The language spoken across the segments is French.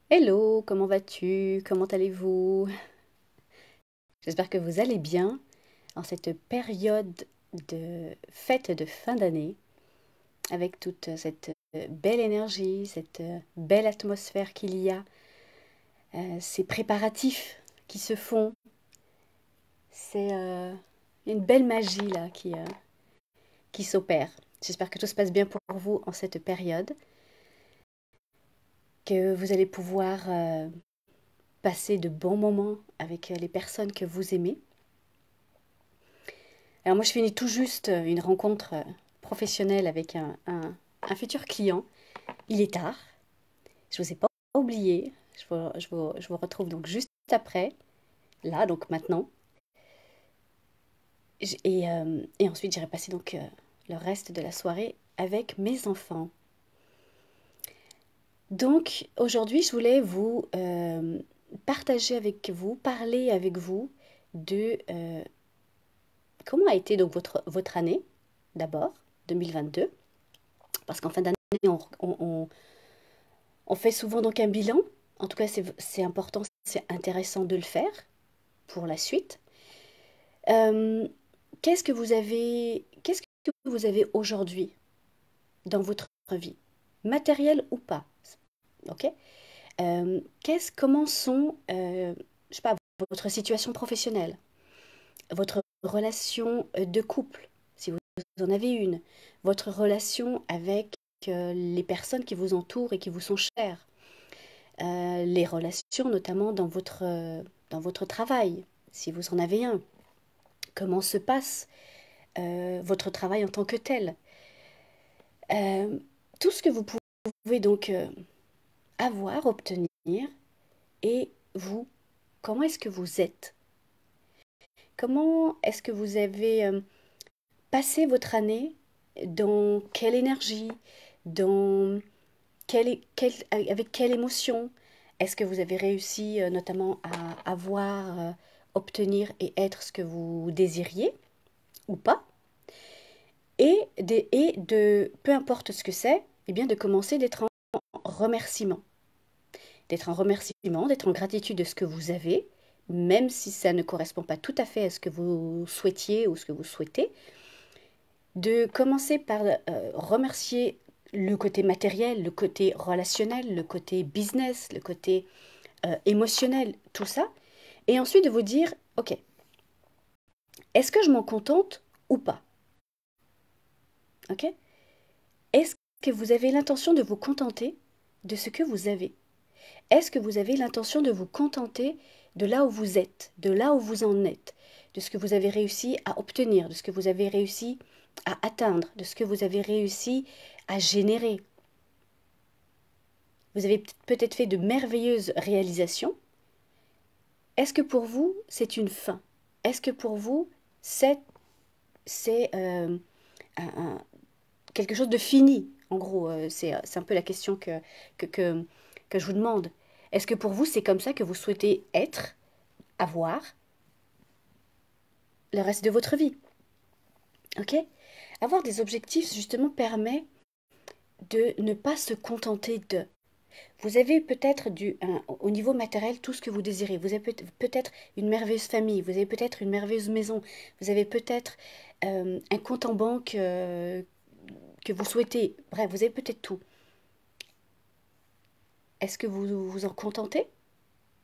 Hello, comment vas-tu? Comment allez-vous? J'espère que vous allez bien en cette période de fête de fin d'année, avec toute cette belle énergie, cette belle atmosphère qu'il y a, ces préparatifs qui se font. C'est une belle magie là qui s'opère. J'espère que tout se passe bien pour vous en cette période, que vous allez pouvoir passer de bons moments avec les personnes que vous aimez. Alors moi, je finis tout juste une rencontre professionnelle avec un futur client. Il est tard, je ne vous ai pas oublié. Je vous retrouve donc juste après, là, donc maintenant. Et ensuite, j'irai passer donc le reste de la soirée avec mes enfants. Donc aujourd'hui, je voulais vous partager avec vous, parler avec vous de comment a été donc votre année, d'abord, 2022. Parce qu'en fin d'année, on fait souvent donc un bilan. En tout cas, c'est important, c'est intéressant de le faire pour la suite. Euh, qu'est-ce que vous avez aujourd'hui dans votre vie, matériel ou pas, ok? Comment sont, je sais pas, votre situation professionnelle, votre relation de couple, si vous en avez une, votre relation avec les personnes qui vous entourent et qui vous sont chères, les relations notamment dans votre travail, si vous en avez un. Comment se passe votre travail en tant que tel. Euh, Tout ce que vous pouvez donc avoir, obtenir, et vous, comment est-ce que vous êtes? Comment est-ce que vous avez passé votre année? Dans quelle énergie? Dans avec quelle émotion? Est-ce que vous avez réussi notamment à avoir, obtenir et être ce que vous désiriez ou pas? Peu importe ce que c'est, eh bien de commencer d'être en remerciement. D'être en remerciement, d'être en gratitude de ce que vous avez, même si ça ne correspond pas tout à fait à ce que vous souhaitiez ou ce que vous souhaitez. De commencer par remercier le côté matériel, le côté relationnel, le côté business, le côté émotionnel, tout ça. Et ensuite de vous dire, ok, est-ce que je m'en contente ou pas? Ok? Est-ce que vous avez l'intention de vous contenter de ce que vous avez? Est-ce que vous avez l'intention de vous contenter de là où vous êtes, de là où vous en êtes, de ce que vous avez réussi à obtenir, de ce que vous avez réussi à atteindre, de ce que vous avez réussi à générer? Vous avez peut-être fait de merveilleuses réalisations. Est-ce que pour vous, c'est une fin? Est-ce que pour vous, c'est un- quelque chose de fini? En gros, c'est un peu la question que, que, que je vous demande. Est-ce que pour vous, c'est comme ça que vous souhaitez être, avoir le reste de votre vie? Ok? Avoir des objectifs, justement, permet de ne pas se contenter de. Vous avez peut-être au niveau matériel tout ce que vous désirez. Vous avez peut-être une merveilleuse famille, vous avez peut-être une merveilleuse maison, vous avez peut-être un compte en banque que vous souhaitez. Bref, vous avez peut-être tout. Est-ce que vous vous en contentez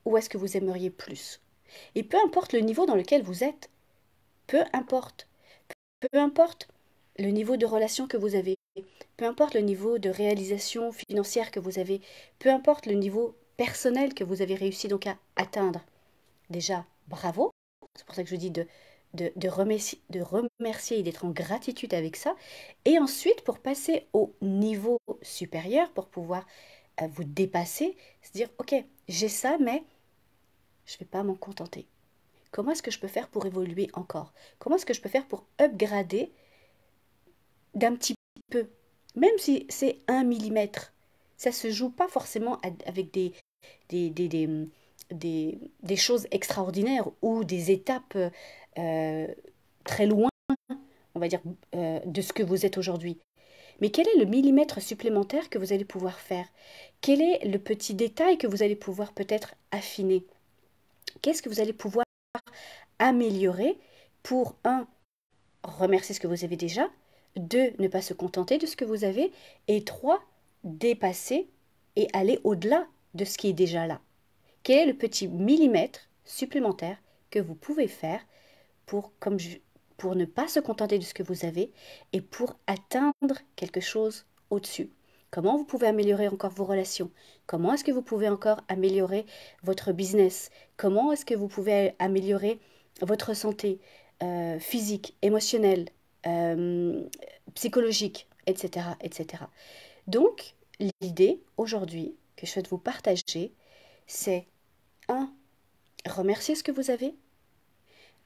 ou est-ce que vous aimeriez plus? Et peu importe le niveau dans lequel vous êtes, peu importe, peu importe le niveau de relation que vous avez, peu importe le niveau de réalisation financière que vous avez, peu importe le niveau personnel que vous avez réussi donc à atteindre. Déjà, bravo. C'est pour ça que je dis de remercier et d'être en gratitude avec ça. Et ensuite, pour passer au niveau supérieur, pour pouvoir vous dépasser, se dire, ok, j'ai ça, mais je ne vais pas m'en contenter. Comment est-ce que je peux faire pour évoluer encore? Comment est-ce que je peux faire pour upgrader d'un petit peu? Même si c'est 1 millimètre, ça se joue pas forcément avec des, des, des, des choses extraordinaires ou des étapes euh, très loin, on va dire, de ce que vous êtes aujourd'hui. Mais quel est le millimètre supplémentaire que vous allez pouvoir faire? Quel est le petit détail que vous allez pouvoir peut-être affiner? Qu'est-ce que vous allez pouvoir améliorer pour, un, remercier ce que vous avez déjà, deux, ne pas se contenter de ce que vous avez, et trois, dépasser et aller au-delà de ce qui est déjà là. Quel est le petit millimètre supplémentaire que vous pouvez faire pour, pour ne pas se contenter de ce que vous avez et pour atteindre quelque chose au-dessus? Comment vous pouvez améliorer encore vos relations? Comment est-ce que vous pouvez encore améliorer votre business? Comment est-ce que vous pouvez améliorer votre santé physique, émotionnelle, euh, psychologique, etc., etc. Donc, l'idée aujourd'hui que je souhaite vous partager, c'est un, remercier ce que vous avez.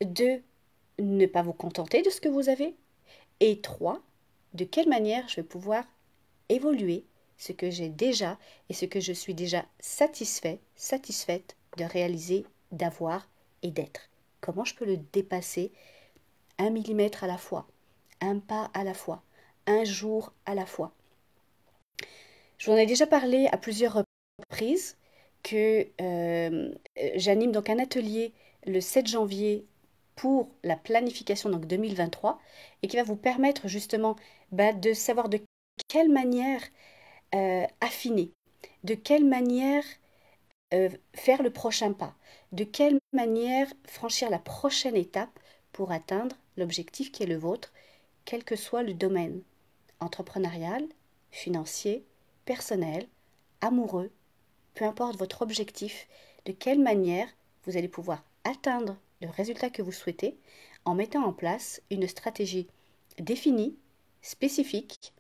Deux, ne pas vous contenter de ce que vous avez. Et trois, de quelle manière je vais pouvoir évoluer ce que j'ai déjà et ce que je suis déjà satisfaite de réaliser, d'avoir et d'être. Comment je peux le dépasser un millimètre à la fois, un pas à la fois, un jour à la fois. Je vous en ai déjà parlé à plusieurs reprises que j'anime donc un atelier le 7 janvier pour la planification donc 2023 et qui va vous permettre justement de savoir de quelle manière affiner, de quelle manière faire le prochain pas, de quelle manière franchir la prochaine étape pour atteindre l'objectif qui est le vôtre, quel que soit le domaine, entrepreneurial, financier, personnel, amoureux, peu importe votre objectif, de quelle manière vous allez pouvoir atteindre le résultat que vous souhaitez en mettant en place une stratégie définie, spécifique,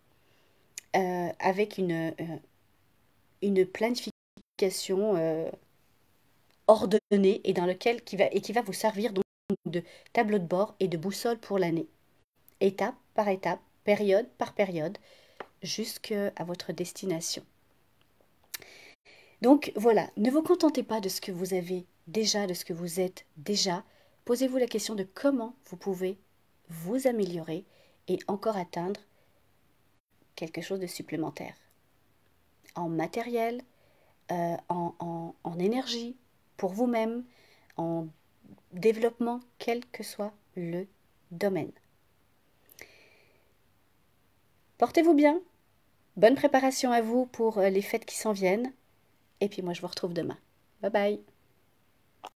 avec une planification ordonnée et dans lequel qui va vous servir donc de tableau de bord et de boussole pour l'année, étape par étape, période par période, jusqu'à votre destination. Donc voilà, ne vous contentez pas de ce que vous avez déjà, de ce que vous êtes déjà. Posez-vous la question de comment vous pouvez vous améliorer et encore atteindre quelque chose de supplémentaire. En matériel, en énergie, pour vous-même, en développement, quel que soit le domaine. Portez-vous bien. Bonne préparation à vous pour les fêtes qui s'en viennent. Et puis moi, je vous retrouve demain. Bye bye.